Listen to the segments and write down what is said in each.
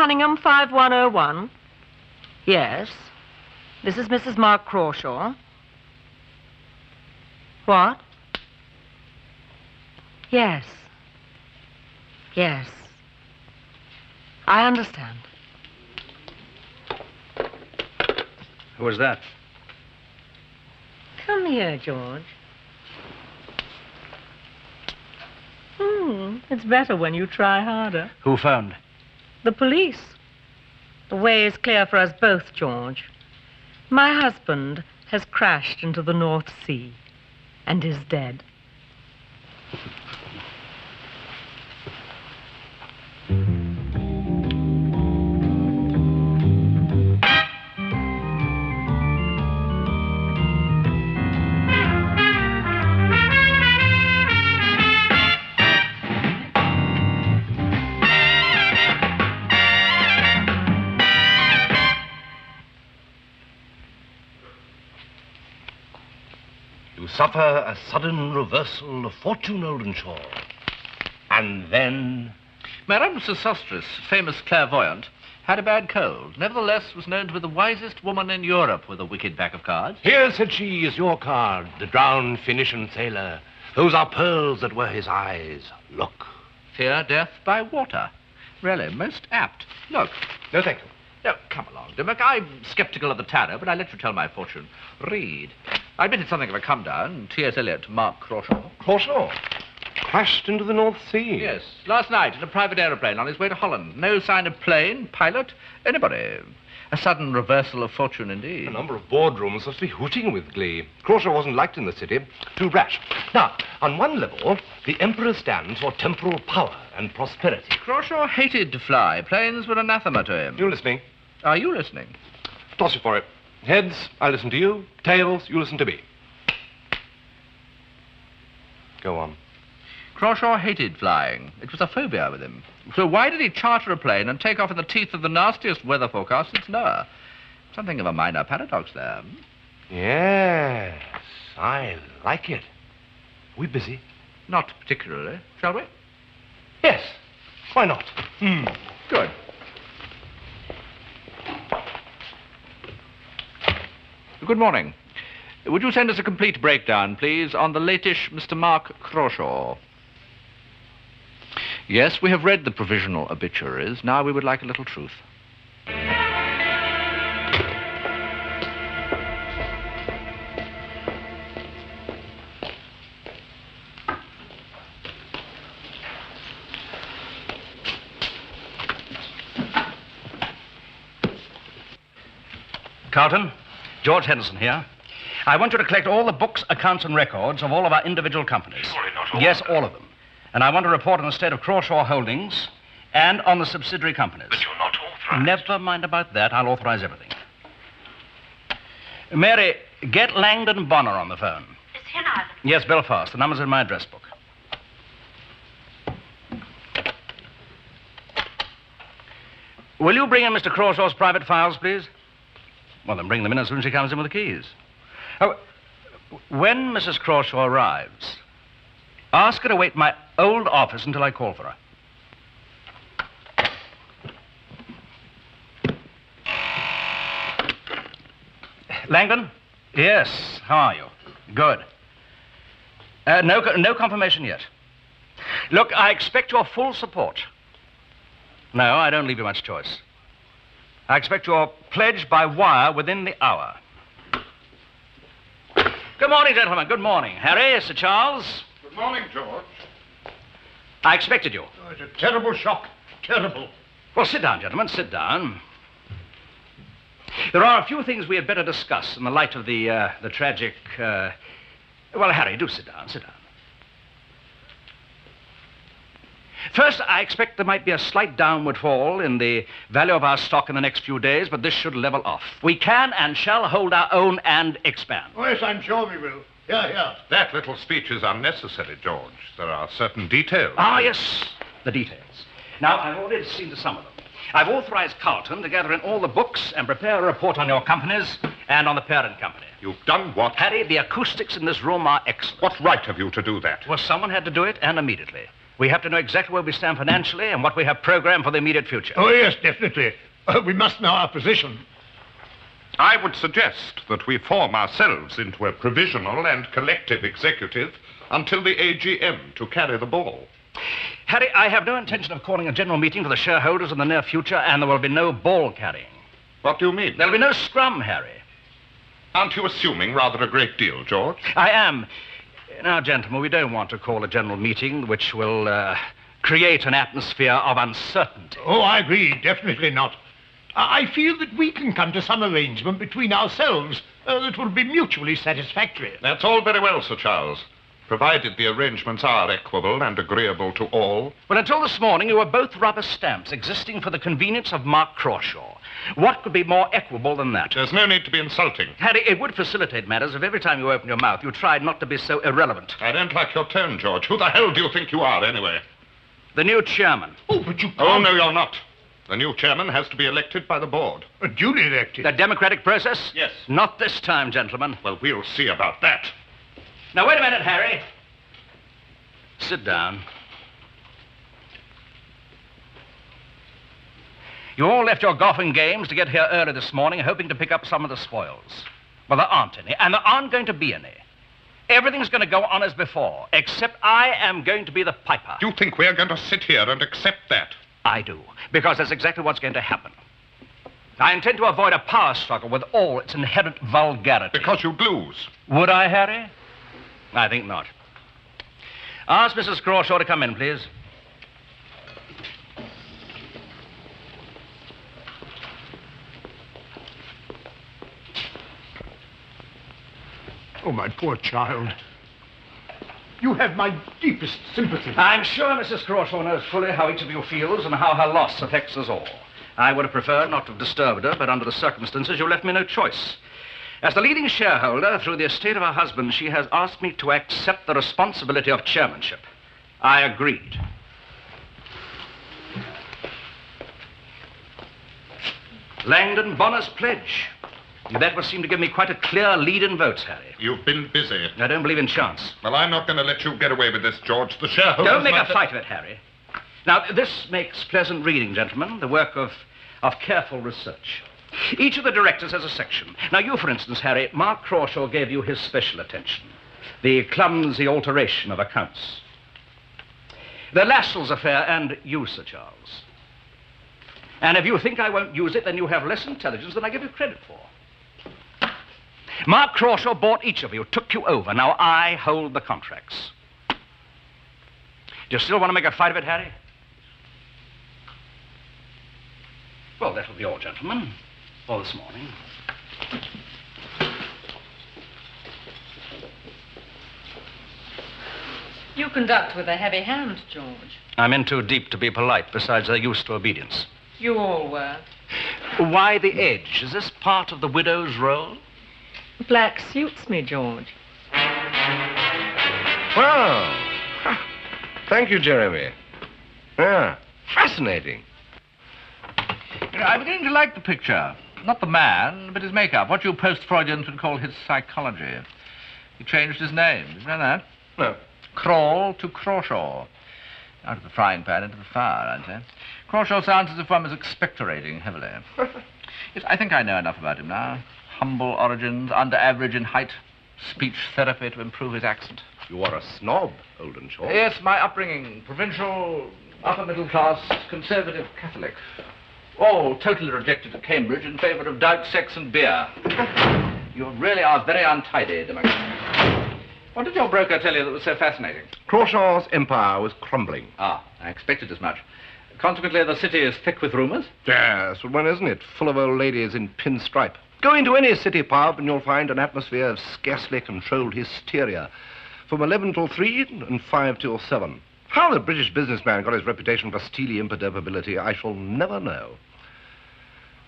Cunningham, 5101. Yes. This is Mrs. Mark Crawshaw. What? Yes. Yes. I understand. Who was that? Come here, George. It's better when you try harder. Who phoned? The police. The way is clear for us both, George. My husband has crashed into the North Sea and is dead. Suffer a sudden reversal of fortune, Oldenshaw. And then... Madame Sosostris, famous clairvoyant, had a bad cold. Nevertheless, was known to be the wisest woman in Europe with a wicked pack of cards. Here, said she, is your card, the drowned Phoenician sailor. Those are pearls that were his eyes. Look. Fear death by water. Really, most apt. Look. No, thank you. No, come along, Dimmock. I'm sceptical of the tarot, but I'll let you tell my fortune. Read. I admit it's something of a come-down. T.S. Eliot, Mark Crawshaw. Crawshaw? Crashed into the North Sea? Yes, last night in a private aeroplane on his way to Holland. No sign of plane, pilot, anybody. A sudden reversal of fortune indeed. A number of boardrooms must be hooting with glee. Crawshaw wasn't liked in the city. Too rash. Now, on one level, the Emperor stands for temporal power and prosperity. Crawshaw hated to fly. Planes were anathema to him. You listening? Are you listening? Toss you for it. Heads, I listen to you. Tails, you listen to me. Go on. Crawshaw hated flying. It was a phobia with him. So why did he charter a plane and take off in the teeth of the nastiest weather forecast since Noah? Something of a minor paradox there. Yes, I like it. We busy? Not particularly. Shall we? Yes. Why not? Good. Good morning. Would you send us a complete breakdown, please, on the latish Mr. Mark Crawshaw? Yes, we have read the provisional obituaries. Now we would like a little truth. Carlton, George Henderson here. I want you to collect all the books, accounts, and records of all of our individual companies. Surely not all Yes, of them. all of them. And I want to report on the state of Crawshaw Holdings and on the subsidiary companies. But you're not authorized. Never mind about that. I'll authorize everything. Mary, get Langdon Bonner on the phone. Is he in Ireland? Yes, Belfast. The number's in my address book. Will you bring in Mr. Crawshaw's private files, please? Well, then bring them in as soon as she comes in with the keys. Oh, when Mrs. Crawshaw arrives, ask her to wait in my old office until I call for her. Langdon? Yes, how are you? Good. No confirmation yet. Look, I expect your full support. No, I don't leave you much choice. I expect your pledge by wire within the hour. Good morning, gentlemen. Good morning. Harry, Sir Charles. Good morning, George. I expected you. Oh, it's a terrible shock. Terrible. Well, sit down, gentlemen. Sit down. There are a few things we had better discuss in the light of the tragic... Well, Harry, do sit down. Sit down. First, I expect there might be a slight downward fall in the value of our stock in the next few days, but this should level off. We can and shall hold our own and expand. Oh, yes, I'm sure we will. Here. That little speech is unnecessary, George. There are certain details. Ah, yes, the details. Now, I've already seen to some of them. I've authorized Carlton to gather in all the books and prepare a report on your companies and on the parent company. You've done what? Harry, the acoustics in this room are excellent. What right have you to do that? Well, someone had to do it, and immediately. We have to know exactly where we stand financially and what we have programmed for the immediate future. Oh, yes, definitely. We must know our position. I would suggest that we form ourselves into a provisional and collective executive until the AGM to carry the ball. Harry, I have no intention of calling a general meeting for the shareholders in the near future, and there will be no ball carrying. What do you mean? There'll be no scrum, Harry. Aren't you assuming rather a great deal, George? I am. Now, gentlemen, we don't want to call a general meeting which will create an atmosphere of uncertainty. Oh, I agree. Definitely not. I feel that we can come to some arrangement between ourselves that will be mutually satisfactory. That's all very well, Sir Charles, provided the arrangements are equable and agreeable to all. Well, until this morning, you were both rubber stamps existing for the convenience of Mark Crawshaw. What could be more equable than that? There's no need to be insulting. Harry, it would facilitate matters if every time you open your mouth, you tried not to be so irrelevant. I don't like your tone, George. Who the hell do you think you are, anyway? The new chairman. Oh, but you can't. Oh, no, you're not. The new chairman has to be elected by the board. Duly elected. The democratic process? Yes. Not this time, gentlemen. Well, we'll see about that. Now, wait a minute, Harry. Sit down. You all left your golfing games to get here early this morning, hoping to pick up some of the spoils. Well, there aren't any, and there aren't going to be any. Everything's going to go on as before, except I am going to be the piper. You think we're going to sit here and accept that? I do, because that's exactly what's going to happen. I intend to avoid a power struggle with all its inherent vulgarity. Because you'd lose. Would I, Harry? I think not. Ask Mrs. Crawshaw to come in, please. Oh, my poor child. You have my deepest sympathy. I'm sure Mrs. Crawshaw knows fully how each of you feels and how her loss affects us all. I would have preferred not to have disturbed her, but under the circumstances, you left me no choice. As the leading shareholder, through the estate of her husband, she has asked me to accept the responsibility of chairmanship. I agreed. Langdon Bonner's pledge. That would seem to give me quite a clear lead in votes, Harry. You've been busy. I don't believe in chance. Well, I'm not going to let you get away with this, George. The shareholders... Don't make a fight of it, Harry. Now, this makes pleasant reading, gentlemen, the work of careful research. Each of the directors has a section. Now, you, for instance, Harry, Mark Crawshaw gave you his special attention. The clumsy alteration of accounts. The Lascelles affair, and you, Sir Charles. And if you think I won't use it, then you have less intelligence than I give you credit for. Mark Crawshaw bought each of you, took you over. Now I hold the contracts. Do you still want to make a fight of it, Harry? Well, that will be all, gentlemen, for this morning. You conduct with a heavy hand, George. I'm in too deep to be polite. Besides, they're used to obedience. You all were. Why the edge? Is this part of the widow's role? Black suits me, George. Well, thank you, Jeremy. Yeah, fascinating. I'm beginning to like the picture. Not the man, but his makeup. What you post-Freudians would call his psychology. He changed his name. Did you know that? No. Crawl to Crawshaw. Out of the frying pan into the fire, I'd say. Crawshaw sounds as if one was expectorating heavily. Yes, I think I know enough about him now. Humble origins, under average in height, speech therapy to improve his accent. You are a snob, Oldenshaw. Yes, my upbringing, provincial, upper middle class, conservative Catholic. All totally rejected at Cambridge in favour of Dyke, sex and beer. You really are very untidy, Dimmock. What did your broker tell you that was so fascinating? Crawshaw's empire was crumbling. Ah, I expected as much. Consequently, the city is thick with rumours. Yes, but when isn't it? Full of old ladies in pinstripe. Go into any city pub and you'll find an atmosphere of scarcely controlled hysteria. From 11 till 3 and 5 till 7. How the British businessman got his reputation for steely imperturbability, I shall never know.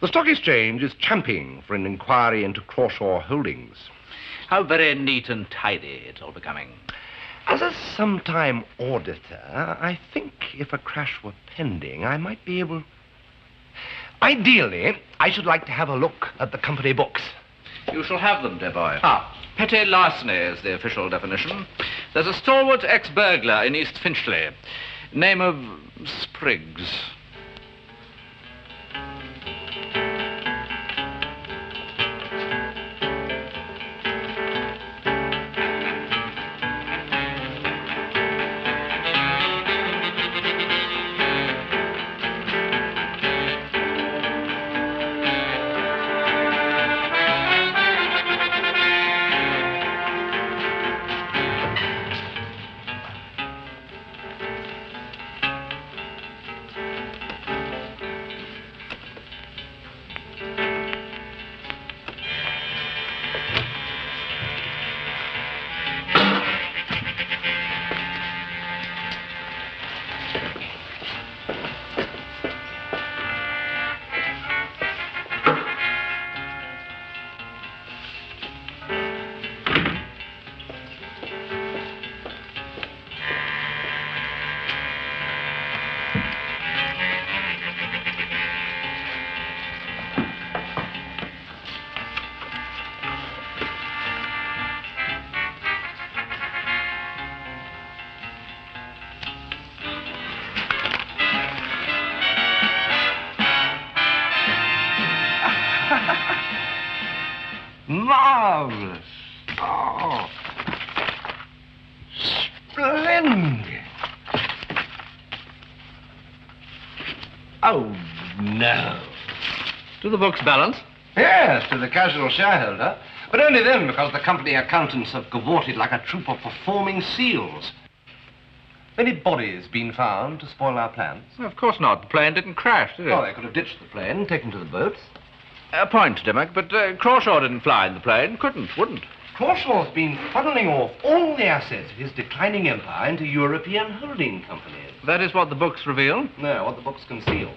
The Stock Exchange is championing for an inquiry into Crawshaw Holdings. How very neat and tidy it's all becoming. As a sometime auditor, I think if a crash were pending, I might be able... Ideally, I should like to have a look at the company books. You shall have them, dear boy. Petty larceny is the official definition. There's a stalwart ex-burglar in East Finchley. Name of Spriggs. Marvelous. Oh. Splendid. Oh, no. Do the books balance? Yes, to the casual shareholder. But only then, because the company accountants have cavorted like a troop of performing seals. Any bodies been found to spoil our plans? Of course not. The plane didn't crash, did it? Oh, they could have ditched the plane, taken to the boats. A point, Dimmock, but Crawshaw didn't fly in the plane. Couldn't, wouldn't. Crawshaw's been funneling off all the assets of his declining empire into European holding companies. That is what the books reveal. No, what the books conceal.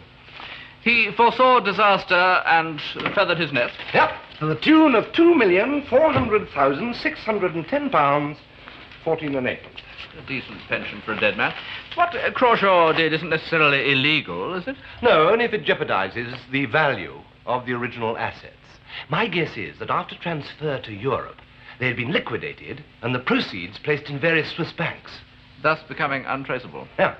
He foresaw disaster and feathered his net. Yep, to the tune of £2,400,610, 14 and 8. A decent pension for a dead man. What Crawshaw did isn't necessarily illegal, is it? No, only if it jeopardizes the value of the original assets. My guess is that after transfer to Europe, they had been liquidated and the proceeds placed in various Swiss banks. Thus becoming untraceable. Yeah.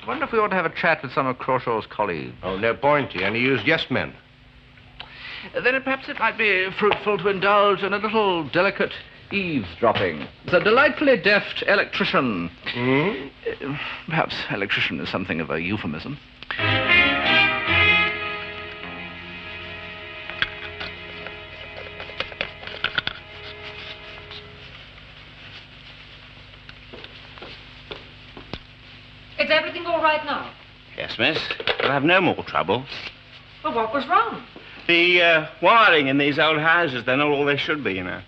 I wonder if we ought to have a chat with some of Crawshaw's colleagues. Oh, no point. He only used yes men. Then perhaps it might be fruitful to indulge in a little delicate eavesdropping. The delightfully deft electrician. Perhaps electrician is something of a euphemism. Is everything all right now? Yes, miss. I'll have no more trouble. Well, what was wrong? The wiring in these old houses, they're not all they should be, you know.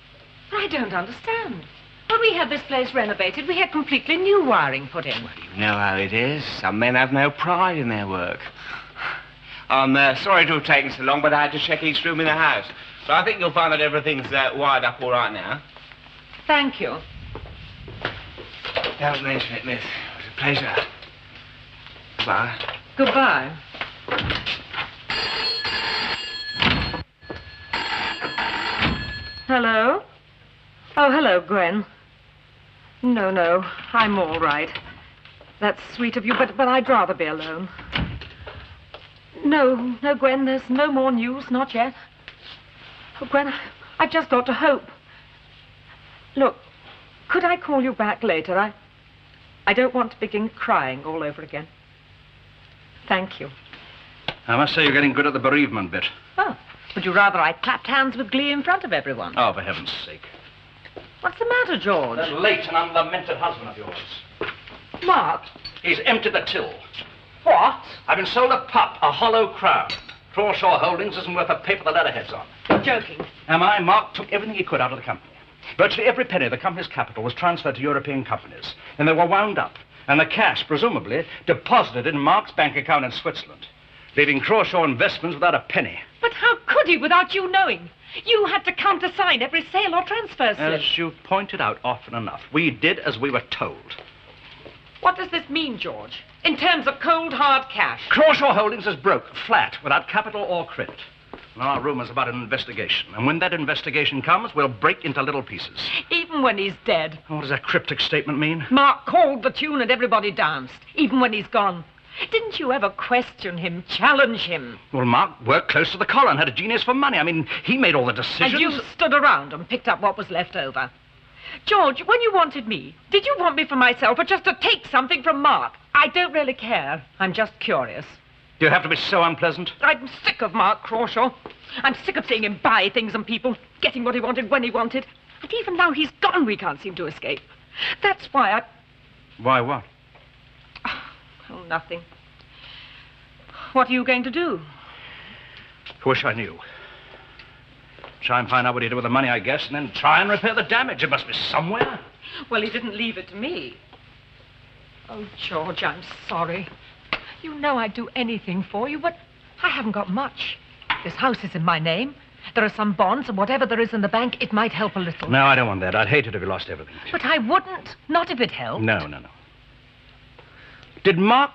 I don't understand. When we had this place renovated, we had completely new wiring put in. You know how it is. Some men have no pride in their work. I'm sorry to have taken so long, but I had to check each room in the house. So I think you'll find that everything's wired up all right now. Thank you. Don't mention it, miss. It was a pleasure. Goodbye. Goodbye. Hello? Oh, hello, Gwen. No, I'm all right. That's sweet of you, but I'd rather be alone. No, Gwen, there's no more news, not yet. Oh, Gwen, I've just got to hope. Look, could I call you back later? I don't want to begin crying all over again. Thank you. I must say you're getting good at the bereavement bit. Oh, would you rather I clapped hands with glee in front of everyone? Oh, for heaven's sake. What's the matter, George? That late and unlamented husband of yours. Mark. He's emptied the till. What? I've been sold a pup, a hollow crown. Crawshaw Holdings isn't worth a paper the letterhead's on. You're joking. Am I? Mark took everything he could out of the company. Virtually every penny of the company's capital was transferred to European companies, and they were wound up, and the cash, presumably, deposited in Mark's bank account in Switzerland, leaving Crawshaw Investments without a penny. But how could he without you knowing? You had to countersign every sale or transfer slip. As you've pointed out often enough, we did as we were told. What does this mean, George? In terms of cold, hard cash? Crawshaw Holdings is broke, flat, without capital or credit. Our rumour's about an investigation. And when that investigation comes, we'll break into little pieces. Even when he's dead. What does that cryptic statement mean? Mark called the tune and everybody danced, even when he's gone. Didn't you ever question him, challenge him? Well, Mark worked close to the collar and had a genius for money. I mean, he made all the decisions. And you stood around and picked up what was left over. George, when you wanted me, did you want me for myself or just to take something from Mark? I don't really care. I'm just curious. Do you have to be so unpleasant? I'm sick of Mark Crawshaw. I'm sick of seeing him buy things and people, getting what he wanted when he wanted. And even now he's gone, we can't seem to escape. That's why Why what? Oh, nothing. What are you going to do? Wish I knew. Try and find out what he did with the money, I guess, and then try and repair the damage. It must be somewhere. Well, he didn't leave it to me. Oh, George, I'm sorry. You know I'd do anything for you, but I haven't got much. This house is in my name. There are some bonds, and whatever there is in the bank, it might help a little. No, I don't want that. I'd hate it if you lost everything. But I wouldn't. Not if it helped. No. Did Mark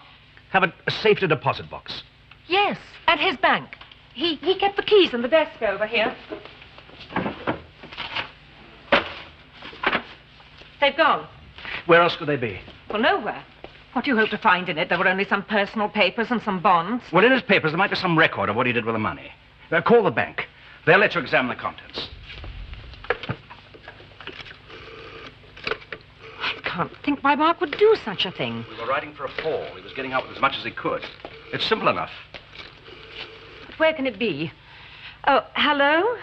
have a safety deposit box? Yes, at his bank. He kept the keys in the desk over here. They've gone. Where else could they be? Well, nowhere. What do you hope to find in it? There were only some personal papers and some bonds. Well, in his papers, there might be some record of what he did with the money. Call the bank. They'll let you examine the contents. I can't think why Mark would do such a thing. We were riding for a fall. He was getting out with as much as he could. It's simple enough. But where can it be? Oh, hello?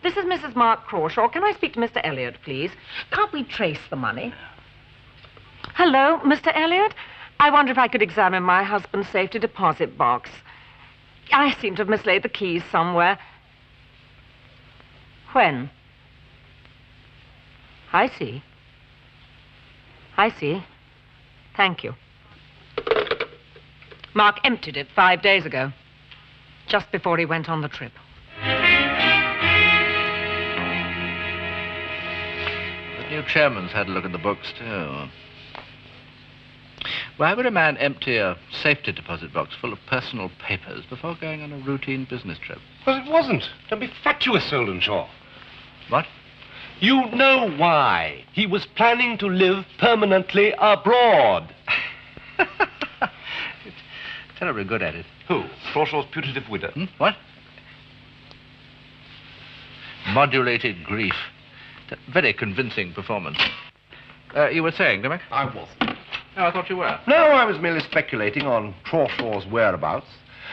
This is Mrs. Mark Crawshaw. Can I speak to Mr. Elliot, please? Can't we trace the money? Hello, Mr. Elliot? I wonder if I could examine my husband's safety deposit box. I seem to have mislaid the keys somewhere. When? I see. Thank you. Mark emptied it 5 days ago, just before he went on the trip. The new chairman's had a look at the books, too. Why would a man empty a safety deposit box full of personal papers before going on a routine business trip? Well, it wasn't. Don't be fatuous, Oldenshaw. What? You know why. He was planning to live permanently abroad. Terribly good at it. Who? Crawshaw's putative widow? What? Modulated grief. Very convincing performance. You were saying, Dimmock? I wasn't. Oh, I thought you were. No, I was merely speculating on Crawshaw's whereabouts.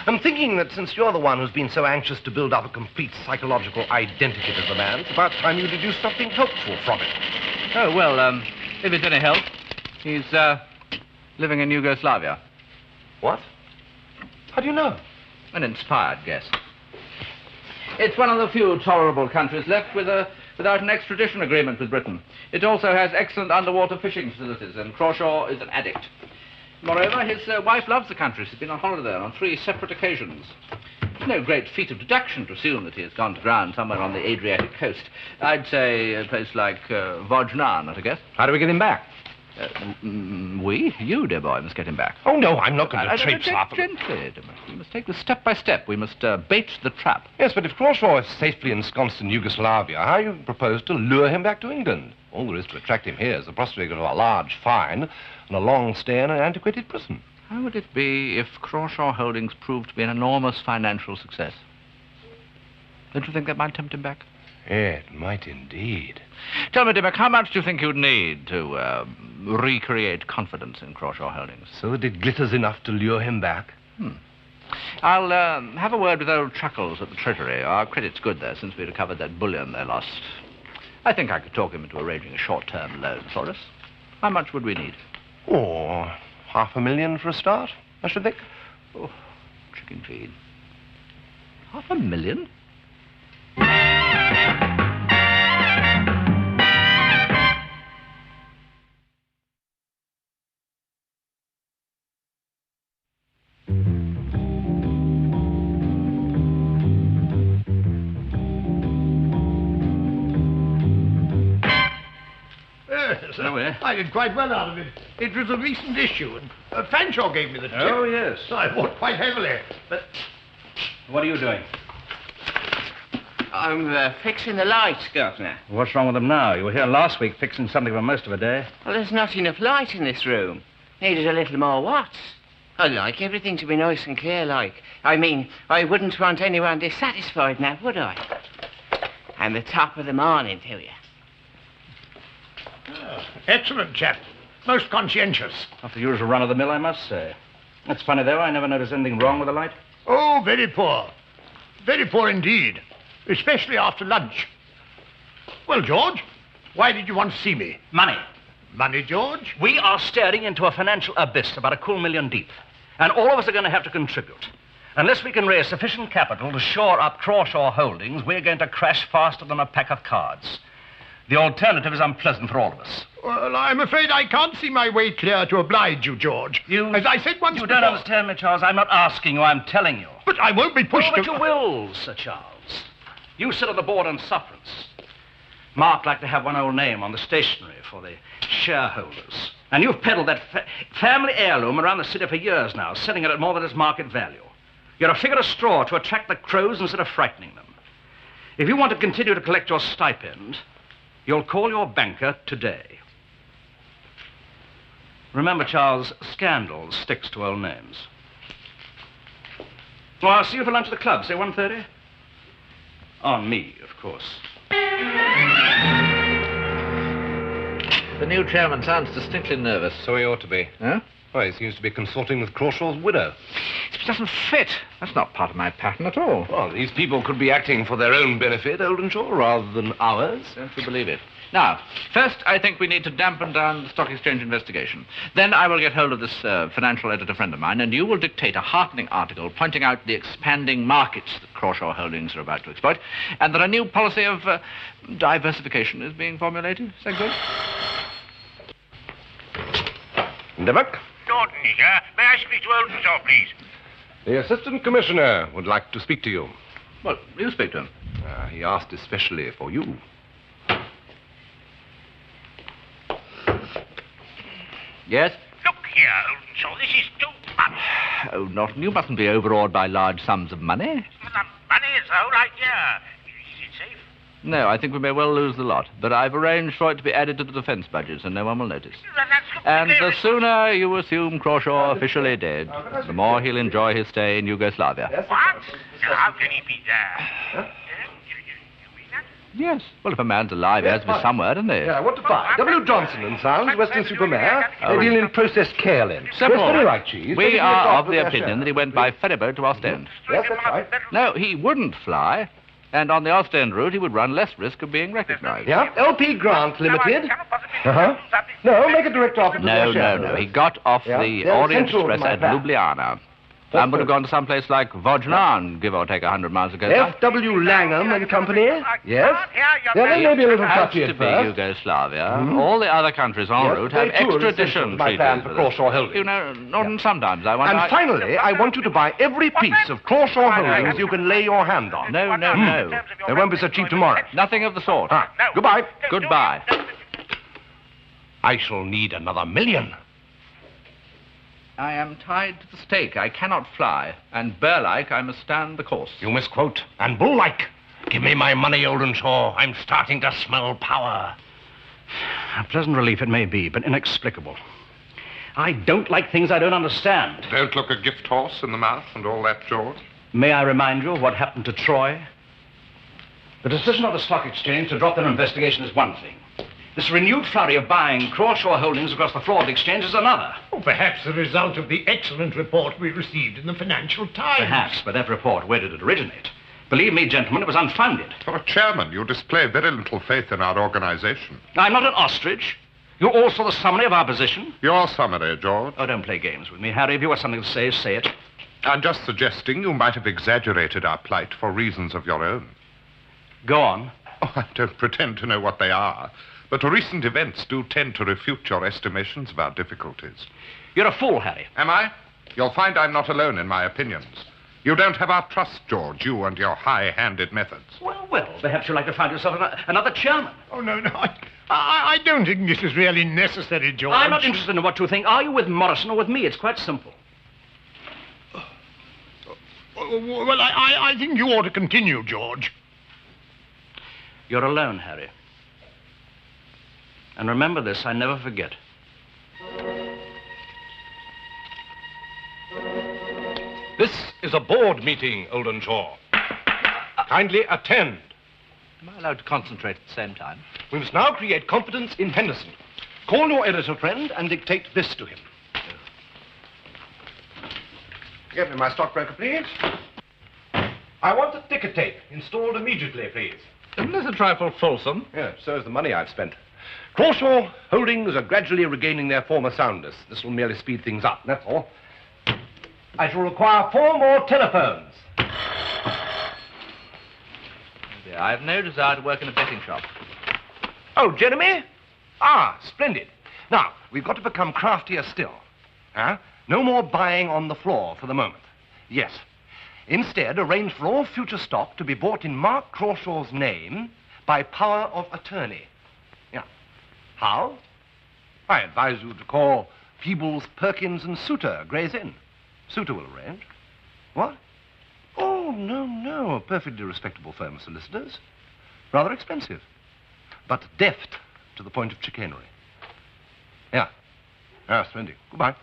I'm thinking that since you're the one who's been so anxious to build up a complete psychological identity of the man, it's about time you deduced something helpful from it. Oh, well, if it's any help, he's living in Yugoslavia. What? How do you know? An inspired guess. It's one of the few tolerable countries left without an extradition agreement with Britain. It also has excellent underwater fishing facilities, and Crawshaw is an addict. Moreover, his wife loves the country. She's been on holiday there on 3 separate occasions. It's no great feat of deduction to assume that he has gone to ground somewhere on the Adriatic coast. I'd say a place like Vojna, not a guess. How do we get him back? You, dear boy, must get him back. Oh, no, I'm not going to traipse up. Gently, Dimmock. We must take this step by step. We must bait the trap. Yes, but if Crawshaw is safely ensconced in Yugoslavia, how do you propose to lure him back to England? All there is to attract him here is the prospect of a large fine and a long stay in an antiquated prison. How would it be if Crawshaw Holdings proved to be an enormous financial success? Don't you think that might tempt him back? It might indeed. Tell me, Dimmock, how much do you think you'd need to recreate confidence in Crawshaw Holdings? So that it glitters enough to lure him back? I'll have a word with old Chuckles at the Treasury. Our credit's good there since we recovered that bullion they lost. I think I could talk him into arranging a short-term loan for us. How much would we need? Oh, $500,000 for a start, I should think. Oh, chicken feed. $500,000? I did quite well out of it. It was a recent issue, and Fanshawe gave me the tip. Oh, yes. So I bought quite heavily. But what are you doing? I'm fixing the lights, Governor. What's wrong with them now? You were here last week fixing something for most of a day. Well, there's not enough light in this room. Needed a little more watts. I like everything to be nice and clear, like. I mean, I wouldn't want anyone dissatisfied now, would I? And the top of the morning to you. Excellent, chap. Most conscientious. Not the usual run of the mill, I must say. That's funny, though. I never noticed anything wrong with the light. Oh, very poor. Very poor indeed. Especially after lunch. Well, George, why did you want to see me? Money. Money, George? We are staring into a financial abyss about a cool million deep. And all of us are going to have to contribute. Unless we can raise sufficient capital to shore up Crawshaw Holdings, we're going to crash faster than a pack of cards. The alternative is unpleasant for all of us. Well, I'm afraid I can't see my way clear to oblige you, George. As I said once You before... don't understand me, Charles. I'm not asking you, I'm telling you. But I won't be pushed But to... you will, Sir Charles. You sit on the board on sufferance. Mark liked to have one old name on the stationery for the shareholders. And you've peddled that family heirloom around the city for years now, selling it at more than its market value. You're a figure of straw to attract the crows instead of frightening them. If you want to continue to collect your stipend, you'll call your banker today. Remember, Charles, scandal sticks to old names. Well, I'll see you for lunch at the club, say 1:30. On me, of course. The new chairman sounds distinctly nervous. So he ought to be. Huh? Well, he seems to be consorting with Crawshaw's widow. It doesn't fit. That's not part of my pattern at all. Well, these people could be acting for their own benefit, Oldenshaw, rather than ours. Don't you believe it? Now, first, I think we need to dampen down the stock exchange investigation. Then I will get hold of this financial editor friend of mine, and you will dictate a heartening article pointing out the expanding markets that Crawshaw Holdings are about to exploit, and that a new policy of diversification is being formulated. Is that good? Dimmock? Jordan, sir. May I speak to Oldenshaw, please? The Assistant Commissioner would like to speak to you. Well, you speak to him. He asked especially for you. Yes? Look here, Oldenshaw, this is too much. Oh, Norton, you mustn't be overawed by large sums of money. The money is the whole idea. Is it safe? No, I think we may well lose the lot. But I've arranged for it to be added to the defense budget, so no one will notice. That's And the completely- sooner you assume Crawshaw officially dead, the more he'll enjoy his stay in Yugoslavia. What? Now, how can he be there? You mean that? Yes. Well, if a man's alive, he has to be somewhere, doesn't he? Yeah, what to buy? W. Johnson and Sons, Western Supermare. They deal in processed kaolin. Simple. Yes, very right, cheese. We They give you a are drop of the their opinion share. that he went by ferryboat to Ostend. Yes, that's right. No, he wouldn't fly. And on the Ostend route, he would run less risk of being recognized. Yeah, LP Grant Limited. Uh-huh. No, make a direct offer to No, their no, shareholders. no. He got off Yeah, the they're Orient central to Express my at plan. Ljubljana. And would have gone to some place like Vojnan, give or take 100 miles ago. F.W. Langham and Company. Yes. Yeah, they may be a little Has touchy to at be first. Yugoslavia. All the other countries en Yes, route they have too are extradition essential to my plan treaties for with us. Crawshaw Holdings. You know, Norton, sometimes I wonder... And finally, I want you to buy every piece of Crawshaw Holdings you can lay your hand on. No, no, no. They won't be so cheap tomorrow. Nothing of the sort. Ah, goodbye. Goodbye. I shall need another million. I am tied to the stake. I cannot fly. And bear-like, I must stand the course. You misquote. And bull-like. Give me my money, Oldenshaw. I'm starting to smell power. A pleasant relief it may be, but inexplicable. I don't like things I don't understand. Don't look a gift horse in the mouth and all that, George. May I remind you of what happened to Troy? The decision of the stock exchange to drop their investigation is one thing. This renewed flurry of buying Crawshaw Holdings across the floor of the exchange is another. Oh, perhaps the result of the excellent report we received in the Financial Times. Perhaps, but that report, where did it originate? Believe me, gentlemen, it was unfounded. For a chairman, you display very little faith in our organization. I'm not an ostrich. You all saw the summary of our position. Your summary, George. Oh, don't play games with me, Harry. If you have something to say, say it. I'm just suggesting you might have exaggerated our plight for reasons of your own. Go on. Oh, I don't pretend to know what they are, but recent events do tend to refute your estimations of our difficulties. You're a fool, Harry. Am I? You'll find I'm not alone in my opinions. You don't have our trust, George, you and your high-handed methods. Well, perhaps you'd like to find yourself another chairman. Oh, no. I don't think this is really necessary, George. I'm not interested in what you think. Are you with Morrison or with me? It's quite simple. Well, I think you ought to continue, George. You're alone, Harry. And remember this, I never forget. This is a board meeting, Oldenshaw. Kindly attend. Am I allowed to concentrate at the same time? We must now create confidence in Henderson. Call your editor friend and dictate this to him. Get me my stockbroker, please. I want the ticker tape installed immediately, please. Isn't this a trifle fulsome? Yes, so is the money I've spent. Crawshaw holdings are gradually regaining their former soundness. This will merely speed things up, that's all. I shall require 4 more telephones. Dear, I have no desire to work in a betting shop. Oh, Jeremy? Ah, splendid. Now, we've got to become craftier still. Huh? No more buying on the floor for the moment. Yes. Instead, arrange for all future stock to be bought in Mark Crawshaw's name by power of attorney. Yeah. How? I advise you to call Peebles, Perkins and Souter, Gray's Inn. Souter will arrange. What? Oh, no. A perfectly respectable firm of solicitors. Rather expensive, but deft to the point of chicanery. Yeah. Ah, splendid. Goodbye.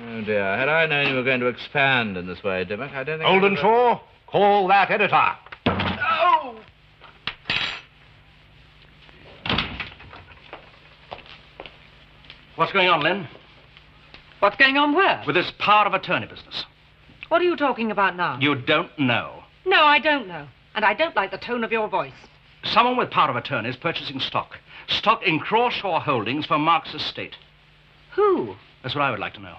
Oh, dear. Had I known you were going to expand in this way, Dimmock, I don't think... Oldenshaw, call that editor. Oh! What's going on, Lynn? What's going on where? With this power of attorney business. What are you talking about now? You don't know. No, I don't know. And I don't like the tone of your voice. Someone with power of attorney is purchasing stock. Stock in Crawshaw Holdings for Mark's estate. Who? That's what I would like to know.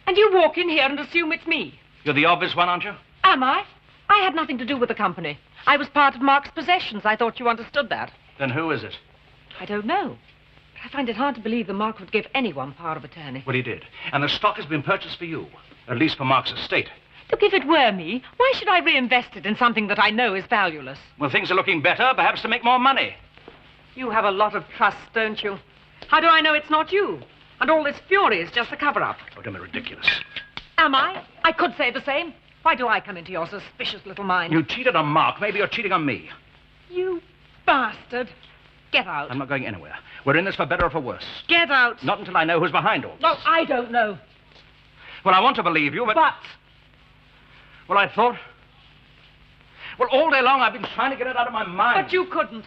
And you walk in here and assume it's me. You're the obvious one, aren't you? Am I? I had nothing to do with the company. I was part of Mark's possessions. I thought you understood that. Then who is it? I don't know. But I find it hard to believe that Mark would give anyone power of attorney. Well, he did. And the stock has been purchased for you. At least for Mark's estate. Look, if it were me, why should I reinvest it in something that I know is valueless? Well, things are looking better, perhaps to make more money. You have a lot of trust, don't you? How do I know it's not you? And all this fury is just a cover-up. Oh, don't be ridiculous. Am I? I could say the same. Why do I come into your suspicious little mind? You cheated on Mark. Maybe you're cheating on me. You bastard. Get out. I'm not going anywhere. We're in this for better or for worse. Get out. Not until I know who's behind all this. No, I don't know. Well, I want to believe you, but... Well, I thought... Well, all day long I've been trying to get it out of my mind. But you couldn't.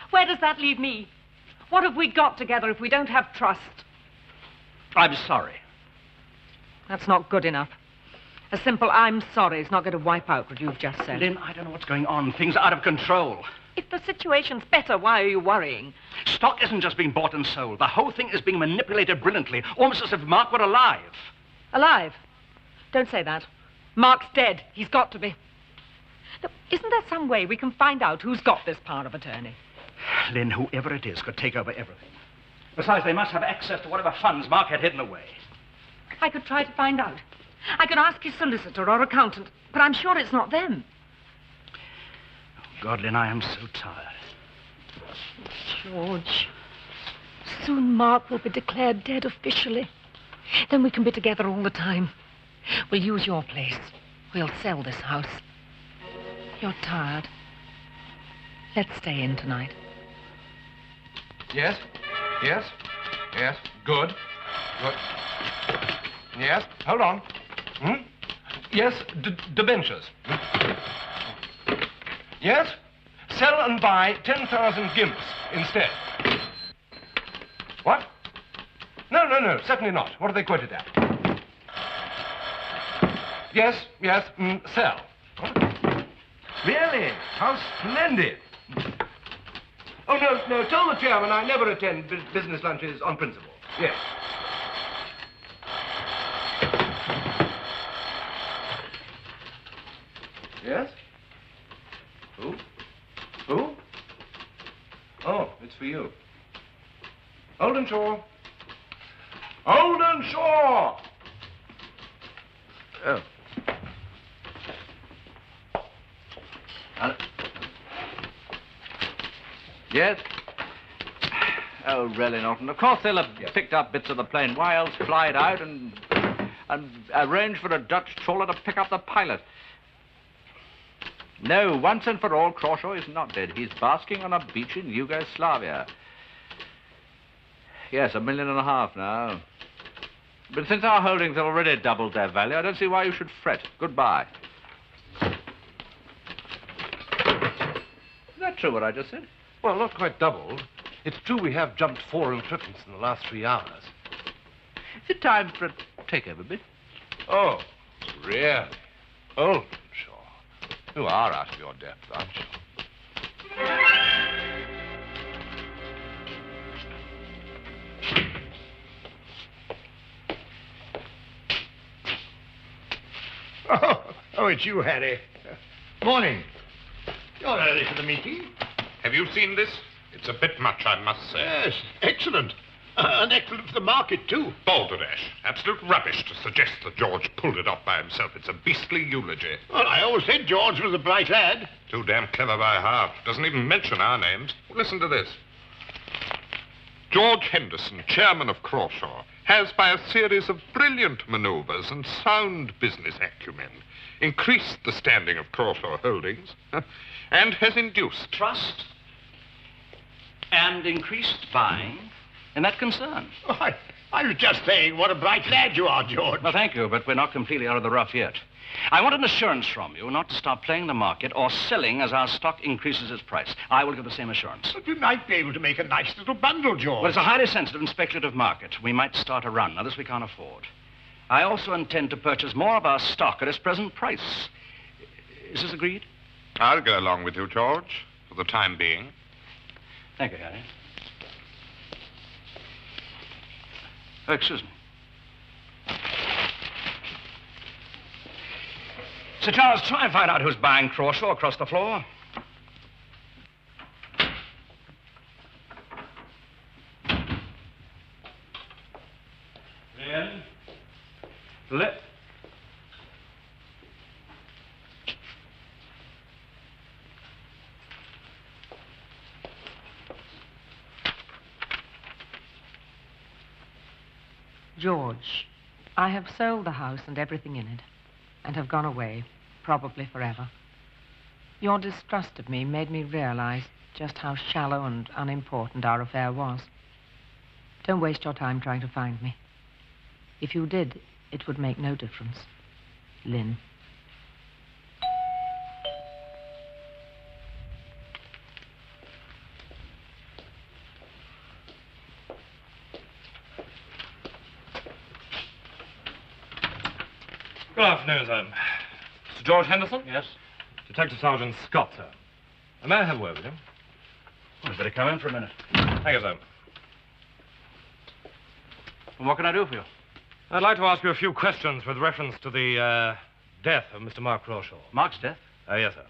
Where does that leave me? What have we got together if we don't have trust? I'm sorry. That's not good enough. A simple I'm sorry is not going to wipe out what you've just said. Lynn, I don't know what's going on. Things are out of control. If the situation's better, why are you worrying? Stock isn't just being bought and sold. The whole thing is being manipulated brilliantly, almost as if Mark were alive. Alive? Don't say that. Mark's dead. He's got to be. Look, isn't there some way we can find out who's got this power of attorney? Lynn, whoever it is could take over everything. Besides, they must have access to whatever funds Mark had hidden away. I could try to find out. I could ask his solicitor or accountant, but I'm sure it's not them. Oh, God, Lynn, I am so tired. George, soon Mark will be declared dead officially. Then we can be together all the time. We'll use your place. We'll sell this house. You're tired. Let's stay in tonight. Yes? Good. Yes, hold on. Yes, debentures. Yes? Sell and buy 10,000 gimps instead. What? No, certainly not. What are they quoted at? Yes, sell. Really? How splendid. Oh, no, tell the chairman I never attend business lunches on principle. Yes. Yes? Who? Oh, it's for you. Oldenshaw! Oh. Yes? Oh, really, Norton. Of course they'll have picked up bits of the plane. Why else fly it out and arrange for a Dutch trawler to pick up the pilot? No, once and for all, Crawshaw is not dead. He's basking on a beach in Yugoslavia. Yes, $1.5 million now. But since our holdings have already doubled their value, I don't see why you should fret. Goodbye. Is that true, what I just said? Well, not quite doubled. It's true we have jumped 4 increments in the last 3 hours. Is it time for a takeover bid? Oh, really? Oldenshaw. You are out of your depth, aren't you? Oh, it's you, Harry. Morning. You're early for the meeting. Have you seen this? It's a bit much, I must say. Yes, excellent. And excellent for the market, too. Balderdash. Absolute rubbish to suggest that George pulled it off by himself. It's a beastly eulogy. Well, I always said George was a bright lad. Too damn clever by half. Doesn't even mention our names. Listen to this. George Henderson, chairman of Crawshaw, has, by a series of brilliant maneuvers and sound business acumen, increased the standing of Crawshaw Holdings and has induced Trust and increased buying in that concern. Oh, I was just saying what a bright lad you are, George. Well, thank you, but we're not completely out of the rough yet. I want an assurance from you not to stop playing the market or selling as our stock increases its price. I will give the same assurance. But we might be able to make a nice little bundle, George. Well, it's a highly sensitive and speculative market. We might start a run. Now, this we can't afford. I also intend to purchase more of our stock at its present price. Is this agreed? I'll go along with you, George, for the time being. Thank you, Harry. Oh, excuse me. Sir Charles, try and find out who's buying Crawshaw across the floor. Then, George, I have sold the house and everything in it, and have gone away, probably forever. Your distrust of me made me realize just how shallow and unimportant our affair was. Don't waste your time trying to find me. If you did, it would make no difference. Lynn. Good afternoon, sir. Mr. George Henderson? Yes? Detective Sergeant Scott, sir. May I have a word with him? Well, better come in for a minute. Thank you, sir. Well, what can I do for you? I'd like to ask you a few questions with reference to the death of Mr. Mark Crawshaw. Mark's death? Yes, sir.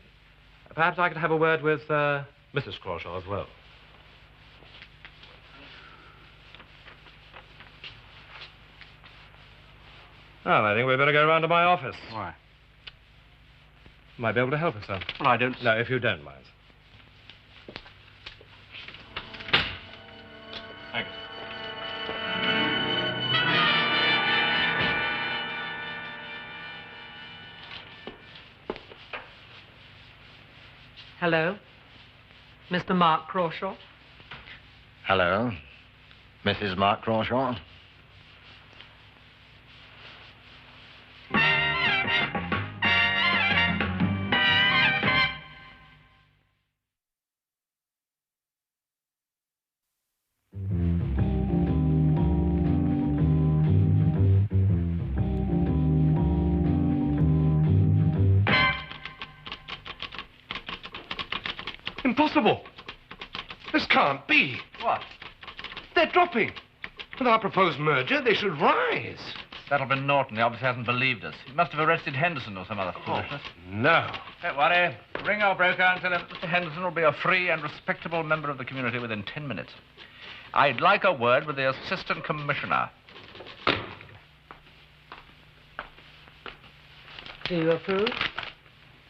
Perhaps I could have a word with Mrs. Crawshaw as well. Well, I think we'd better go round to my office. Why? Might be able to help us, sir. Well, I don't... No, if you don't mind. Thank you. Hello? Mr. Mark Crawshaw? Hello, Mrs. Mark Crawshaw. Impossible. This can't be. What? They're dropping. With our proposed merger, they should rise. That'll be Norton. He obviously hasn't believed us. He must have arrested Henderson or some other foolishness. No. Don't worry. Ring our broker and tell him Mr. Henderson will be a free and respectable member of the community within 10 minutes. I'd like a word with the assistant commissioner. Do you approve?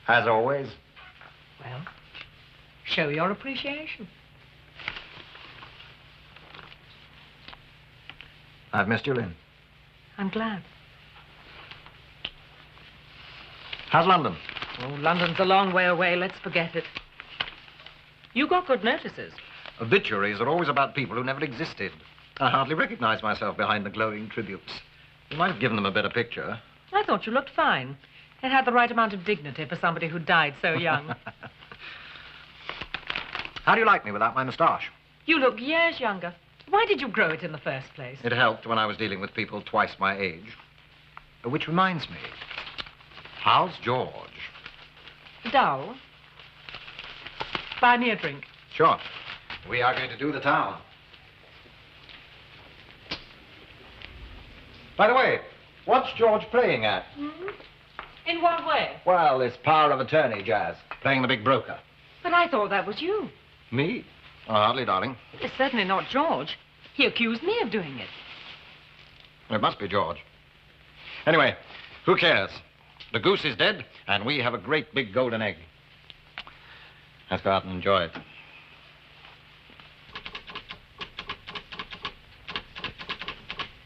As always. Well, show your appreciation. I've missed you, Lynn. I'm glad. How's London? Oh, London's a long way away. Let's forget it. You got good notices. Obituaries are always about people who never existed. I hardly recognize myself behind the glowing tributes. You might have given them a better picture. I thought you looked fine. It had the right amount of dignity for somebody who died so young. How do you like me without my moustache? You look years younger. Why did you grow it in the first place? It helped when I was dealing with people twice my age. Which reminds me, how's George? Dull. Buy me a drink. Sure. We are going to do the town. By the way, what's George playing at? Mm-hmm. In what way? Well, this power of attorney jazz, playing the big broker. But I thought that was you. Me? Oh, hardly, darling. It's certainly not George. He accused me of doing it. It must be George. Anyway, who cares? The goose is dead, and we have a great big golden egg. Let's go out and enjoy it.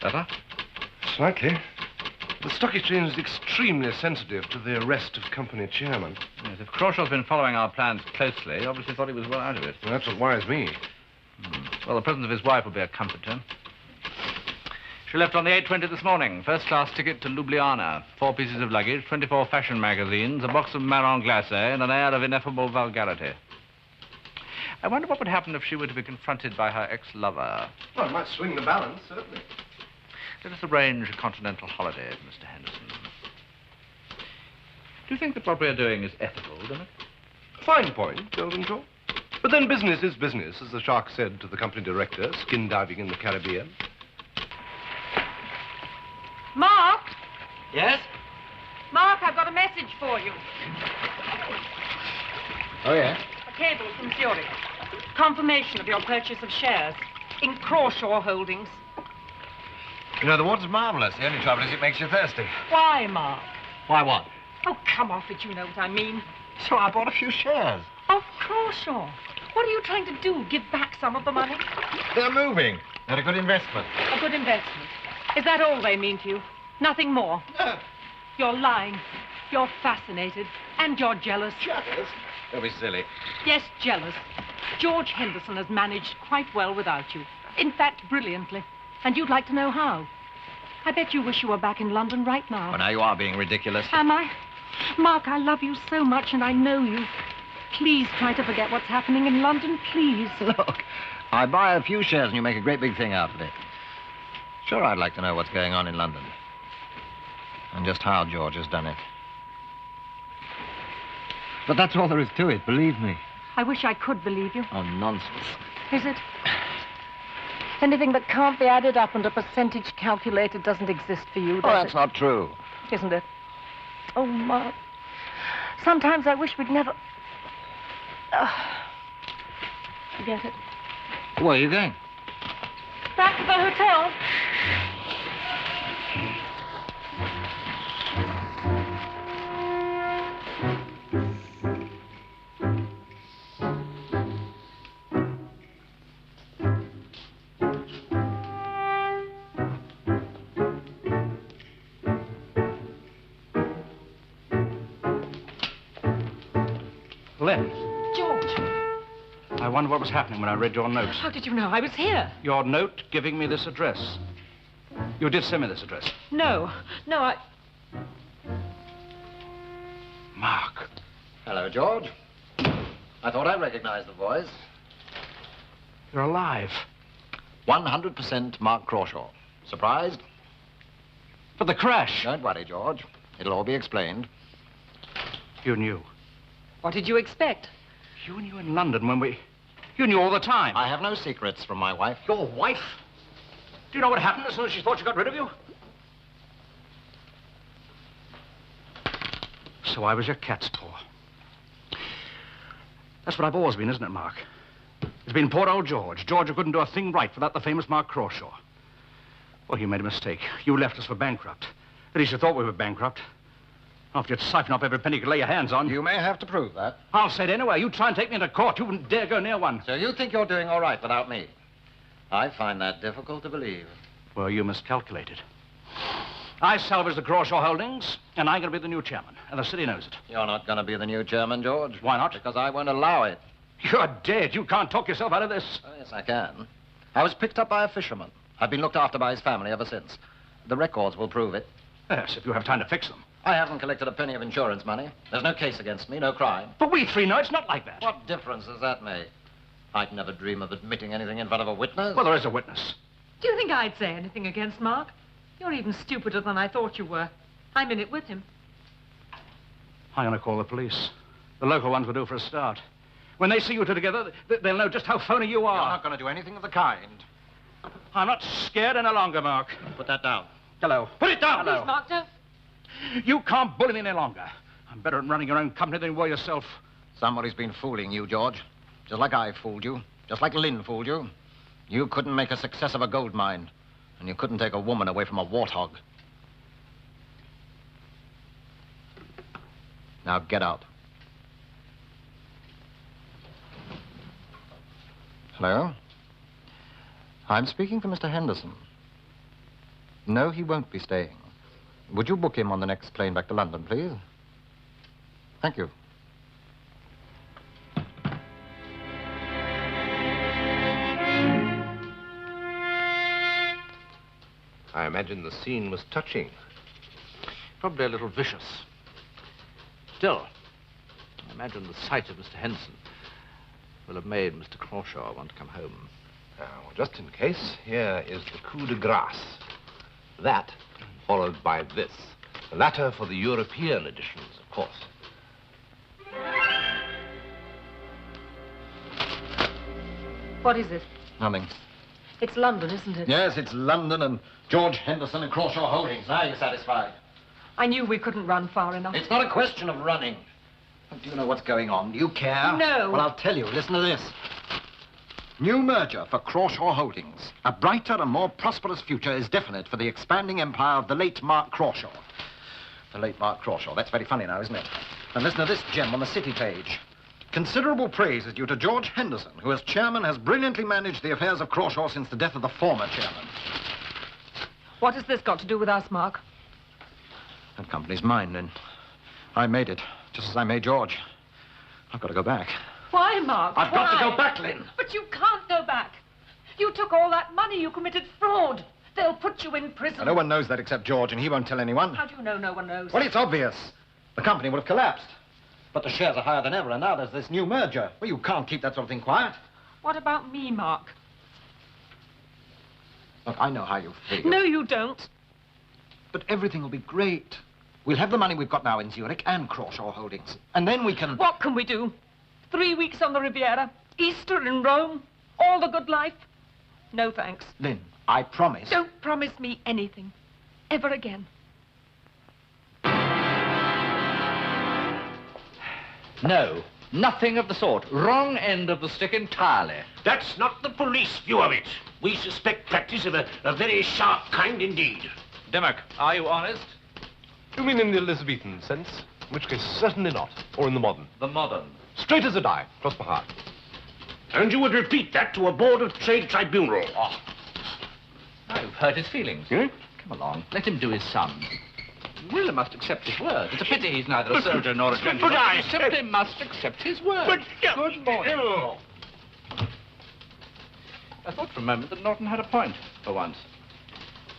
Better? Slightly. The stock exchange is extremely sensitive to the arrest of company chairman. Yes, if Crawshaw's been following our plans closely, he obviously thought he was well out of it. Well, that's what worries me. Well, the presence of his wife will be a comfort to him. She left on the 8:20 this morning. First-class ticket to Ljubljana. 4 pieces of luggage, 24 fashion magazines, a box of marron glacé, and an air of ineffable vulgarity. I wonder what would happen if she were to be confronted by her ex-lover. Well, it might swing the balance, certainly. Let us arrange a continental holiday, Mr. Henderson. Do you think that what we're doing is ethical, Dimmock? Fine point, Oldenshaw. But then business is business, as the shark said to the company director, skin diving in the Caribbean. Mark? Yes? Mark, I've got a message for you. Oh, yeah? A cable from Zurich. Confirmation of your purchase of shares in Crawshaw Holdings. You know, the water's marvelous. The only trouble is it makes you thirsty. Why, Mark? Why, what? Oh, come off it, you know what I mean. So I bought a few shares. Of Crawshaw. What are you trying to do? Give back some of the money? They're moving. They're a good investment. A good investment. Is that all they mean to you? Nothing more? No. You're lying. You're fascinated. And you're jealous. Jealous? Don't be silly. Yes, jealous. George Henderson has managed quite well without you. In fact, brilliantly. And you'd like to know how. I bet you wish you were back in London right now. Well, now you are being ridiculous. Am I? Mark, I love you so much and I know you. Please try to forget what's happening in London, please. Look, I buy a few shares and you make a great big thing out of it. Sure, I'd like to know what's going on in London. And just how George has done it. But that's all there is to it, believe me. I wish I could believe you. Oh, nonsense. Is it? Anything that can't be added up and a percentage calculated doesn't exist for you, Oh, that's not true. Isn't it? Oh, Mark. Sometimes I wish we'd never... Forget it. Where are you going? Back to the hotel. Len, George, I wonder what was happening when I read your note. how did you know I was here? Your note giving me this address. You did send me this address. No, I... Mark. Hello, George. I thought I recognized the voice. You're alive. 100% Mark Crawshaw. Surprised? But the crash. Don't worry, George. It'll all be explained. You knew. What did you expect? You knew in London when we... You knew all the time. I have no secrets from my wife. Your wife? Do you know what happened as soon as she thought she got rid of you? So I was your cat's paw. That's what I've always been, isn't it, Mark? It's been poor old George. George who couldn't do a thing right without the famous Mark Crawshaw. Well, you made a mistake. You left us for bankrupt. At least you thought we were bankrupt. After you'd siphon off every penny you could lay your hands on. You may have to prove that. I'll say it anyway. You try and take me into court. You wouldn't dare go near one. So you think you're doing all right without me? I find that difficult to believe. Well, you miscalculated. I salvaged the Crawshaw holdings, and I'm going to be the new chairman, and the city knows it. You're not going to be the new chairman, George. Why not? Because I won't allow it. You're dead. You can't talk yourself out of this. Oh, yes, I can. I was picked up by a fisherman. I've been looked after by his family ever since. The records will prove it. Yes, if you have time to fix them. I haven't collected a penny of insurance money. There's no case against me, no crime. But we three know it's not like that. What difference does that make? I'd never dream of admitting anything in front of a witness. Well, there is a witness. Do you think I'd say anything against Mark? You're even stupider than I thought you were. I'm in it with him. I'm going to call the police. The local ones will do for a start. When they see you two together, they'll know just how phony you are. You're not going to do anything of the kind. I'm not scared any longer, Mark. Put that down. Hello. Put it down. Please, Mark, don't. You can't bully me any longer. I'm better at running your own company than you were yourself. Somebody's been fooling you, George. Just like I fooled you. Just like Lynn fooled you. You couldn't make a success of a gold mine. And you couldn't take a woman away from a warthog. Now get out. Hello? I'm speaking to Mr. Henderson. No, he won't be staying. Would you book him on the next plane back to London, please? Thank you. I imagine the scene was touching. Probably a little vicious. Still, I imagine the sight of Mr. Henderson will have made Mr. Crawshaw want to come home. Now, just in case, here is the coup de grace. That, followed by this. The latter for the European editions, of course. What is it? Nothing. It's London, isn't it? Yes, it's London and George Henderson and Crawshaw Holdings. Now you're satisfied. I knew we couldn't run far enough. It's not a question of running. Do you know what's going on? Do you care? No. Well, I'll tell you. Listen to this. New merger for Crawshaw Holdings. A brighter and more prosperous future is definite for the expanding empire of the late Mark Crawshaw. The late Mark Crawshaw. That's very funny now, isn't it? And listen to this gem on the city page. Considerable praise is due to George Henderson, who as chairman has brilliantly managed the affairs of Crawshaw since the death of the former chairman. What has this got to do with us, Mark? That company's mine, then. I made it, just as I made George. I've got to go back. Why, Mark? I've got to go back, Lynn. But you can't go back. You took all that money. You committed fraud. They'll put you in prison. No one knows that except George, and he won't tell anyone. How do you know no one knows? Well, it's obvious. The company would have collapsed. But the shares are higher than ever, and now there's this new merger. Well, you can't keep that sort of thing quiet. What about me, Mark? Look, I know how you feel. No, you don't. But everything will be great. We'll have the money we've got now in Zurich and Crawshaw Holdings. And then we can... What can we do? 3 weeks on the Riviera, Easter in Rome, all the good life? No, thanks. Lynn, I promise. Don't promise me anything. Ever again. No, nothing of the sort. Wrong end of the stick entirely. That's not the police view of it. We suspect practice of a very sharp kind indeed. Dimmock, are you honest? You mean in the Elizabethan sense? In which case, certainly not. Or in the modern? The modern. Straight as a die, cross my heart. And you would repeat that to a Board of Trade tribunal. Oh. Now you've hurt his feelings. Hmm? Come along, let him do his sum. You really must accept his word. It's a pity he's neither a soldier nor a gentleman. But I You simply must accept his word. But... Good morning. Oh. I thought for a moment that Norton had a point, for once.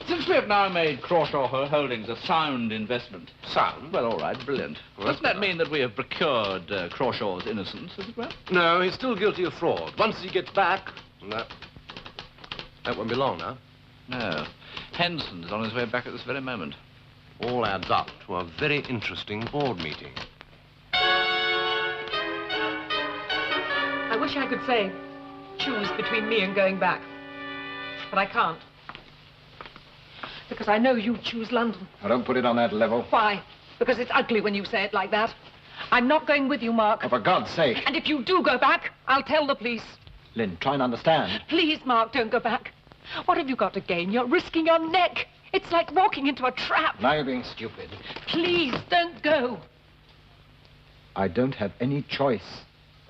Since we have now made Crawshaw Holdings a sound investment. Sound? Well, all right, brilliant. Well, Doesn't that mean that we have procured Crawshaw's innocence, as it were? No, he's still guilty of fraud. Once he gets back... That won't be long now. No. Henderson's on his way back at this very moment. All adds up to a very interesting board meeting. I wish I could say, choose between me and going back. But I can't. Because I know you choose London. I don't put it on that level. Why? Because it's ugly when you say it like that. I'm not going with you, Mark. Oh, for God's sake. And if you do go back, I'll tell the police. Lynn, try and understand. Please, Mark, don't go back. What have you got to gain? You're risking your neck. It's like walking into a trap. Now you're being stupid. Please, don't go. I don't have any choice.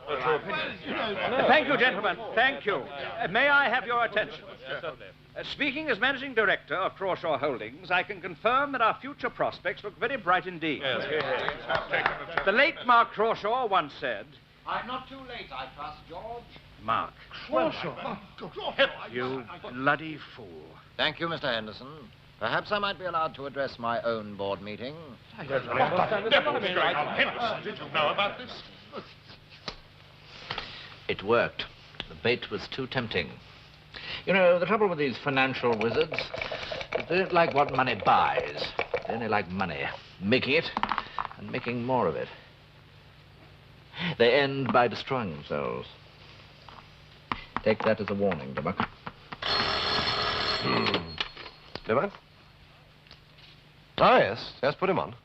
Thank you, gentlemen. Thank you. May I have your attention? Speaking as managing director of Crawshaw Holdings, I can confirm that our future prospects look very bright indeed. The late Mark Crawshaw once said, I'm not too late, I trust, George. Mark. Crawshaw. You bloody fool. Thank you, Mr. Henderson. Perhaps I might be allowed to address my own board meeting. What the devil's going on, Henderson? Did you know about this? It worked. The bait was too tempting. You know, the trouble with these financial wizards is they don't like what money buys. They only like money, making it and making more of it. They end by destroying themselves. Take that as a warning, Dimmock. Dimmock? Ah, yes. Yes, put him on.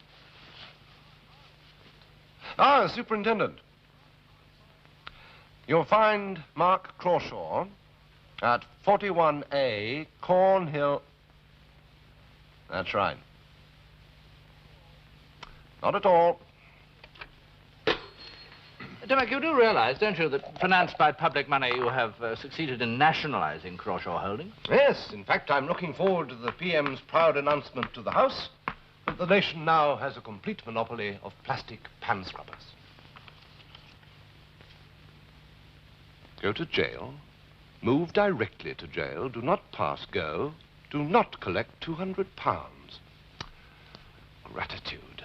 Ah, Superintendent. You'll find Mark Crawshaw at 41A Cornhill. That's right. Not at all. Dimmock, you do realize, don't you, that financed by public money you have succeeded in nationalizing Crawshaw Holdings? Yes, in fact, I'm looking forward to the PM's proud announcement to the House that the nation now has a complete monopoly of plastic pan scrubbers. Go to jail, move directly to jail, do not pass go, do not collect £200. Gratitude.